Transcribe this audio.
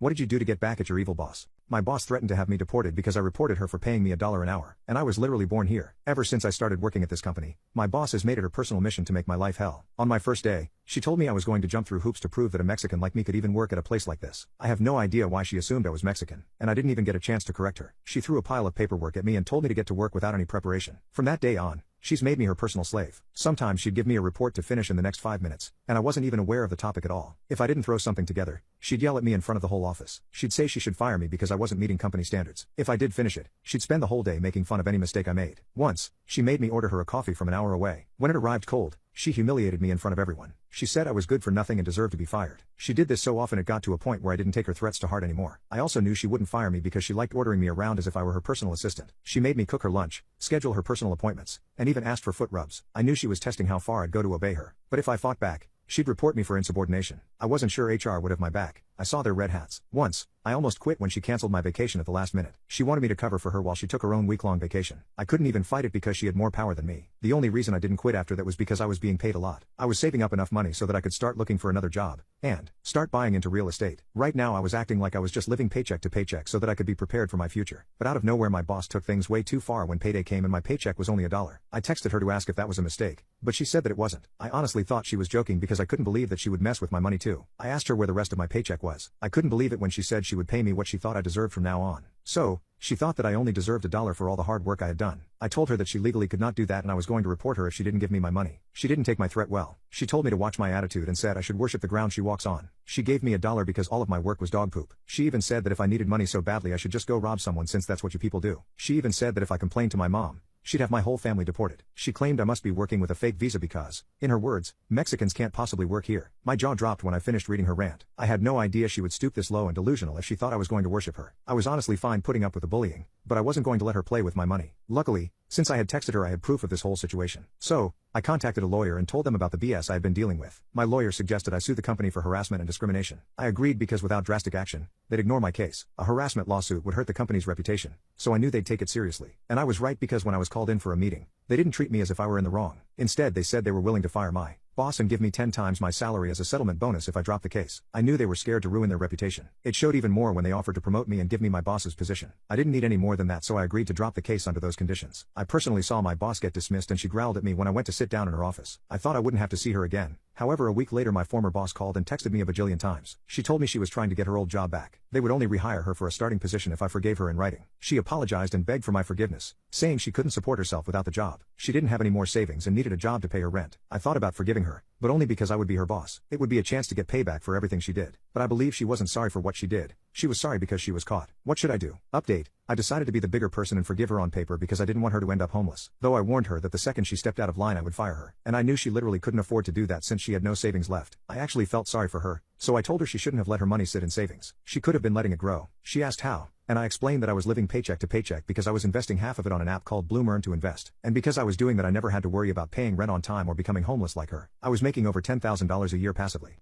What did you do to get back at your evil boss? My boss threatened to have me deported because I reported her for paying me $1 an hour, and I was literally born here. Ever since I started working at this company, my boss has made it her personal mission to make my life hell. On my first day, she told me I was going to jump through hoops to prove that a Mexican like me could even work at a place like this. I have no idea why she assumed I was Mexican, and I didn't even get a chance to correct her. She threw a pile of paperwork at me and told me to get to work without any preparation. From that day on, she's made me her personal slave. Sometimes she'd give me a report to finish in the next 5 minutes, and I wasn't even aware of the topic at all. If I didn't throw something together, she'd yell at me in front of the whole office. She'd say she should fire me because I wasn't meeting company standards. If I did finish it, she'd spend the whole day making fun of any mistake I made. Once, she made me order her a coffee from an hour away. When it arrived cold, she humiliated me in front of everyone. She said I was good for nothing and deserved to be fired. She did this so often it got to a point where I didn't take her threats to heart anymore. I also knew she wouldn't fire me because she liked ordering me around as if I were her personal assistant. She made me cook her lunch, schedule her personal appointments, and even asked for foot rubs. I knew she was testing how far I'd go to obey her. But if I fought back, she'd report me for insubordination. I wasn't sure HR would have my back. I saw their red hats. Once, I almost quit when she canceled my vacation at the last minute. She wanted me to cover for her while she took her own week-long vacation. I couldn't even fight it because she had more power than me. The only reason I didn't quit after that was because I was being paid a lot. I was saving up enough money so that I could start looking for another job, and start buying into real estate. Right now I was acting like I was just living paycheck to paycheck so that I could be prepared for my future. But out of nowhere my boss took things way too far when payday came and my paycheck was only $1. I texted her to ask if that was a mistake, but she said that it wasn't. I honestly thought she was joking because I couldn't believe that she would mess with my money too. I asked her where the rest of my paycheck was. I couldn't believe it when she said she would pay me what she thought I deserved from now on. So, she thought that I only deserved $1 for all the hard work I had done. I told her that she legally could not do that and I was going to report her if she didn't give me my money. She didn't take my threat well. She told me to watch my attitude and said I should worship the ground she walks on. She gave me $1 because all of my work was dog poop. She even said that if I needed money so badly I should just go rob someone since that's what you people do. She even said that if I complained to my mom, she'd have my whole family deported. She claimed I must be working with a fake visa because, in her words, Mexicans can't possibly work here. My jaw dropped when I finished reading her rant. I had no idea she would stoop this low and delusional if she thought I was going to worship her. I was honestly fine putting up with the bullying, but I wasn't going to let her play with my money. Luckily, since I had texted her I had proof of this whole situation. So, I contacted a lawyer and told them about the BS I had been dealing with. My lawyer suggested I sue the company for harassment and discrimination. I agreed because without drastic action, they'd ignore my case. A harassment lawsuit would hurt the company's reputation, so I knew they'd take it seriously. And I was right because when I was called in for a meeting, they didn't treat me as if I were in the wrong. Instead they said they were willing to fire my boss and give me 10 times my salary as a settlement bonus if I dropped the case. I knew they were scared to ruin their reputation. It showed even more when they offered to promote me and give me my boss's position. I didn't need any more than that, so I agreed to drop the case under those conditions. I personally saw my boss get dismissed and she growled at me when I went to sit down in her office. I thought I wouldn't have to see her again. However, a week later my former boss called and texted me a bajillion times. She told me she was trying to get her old job back. They would only rehire her for a starting position if I forgave her in writing. She apologized and begged for my forgiveness, saying she couldn't support herself without the job. She didn't have any more savings and needed a job to pay her rent. I thought about forgiving her, but only because I would be her boss. It would be a chance to get payback for everything she did. But I believe she wasn't sorry for what she did. She was sorry because she was caught. What should I do? Update. I decided to be the bigger person and forgive her on paper because I didn't want her to end up homeless. Though I warned her that the second she stepped out of line I would fire her. And I knew she literally couldn't afford to do that since she had no savings left. I actually felt sorry for her, so I told her she shouldn't have let her money sit in savings. She could have been letting it grow. She asked how, and I explained that I was living paycheck to paycheck because I was investing half of it on an app called Bloom Earn to invest. And because I was doing that I never had to worry about paying rent on time or becoming homeless like her. I was making over $10,000 a year passively.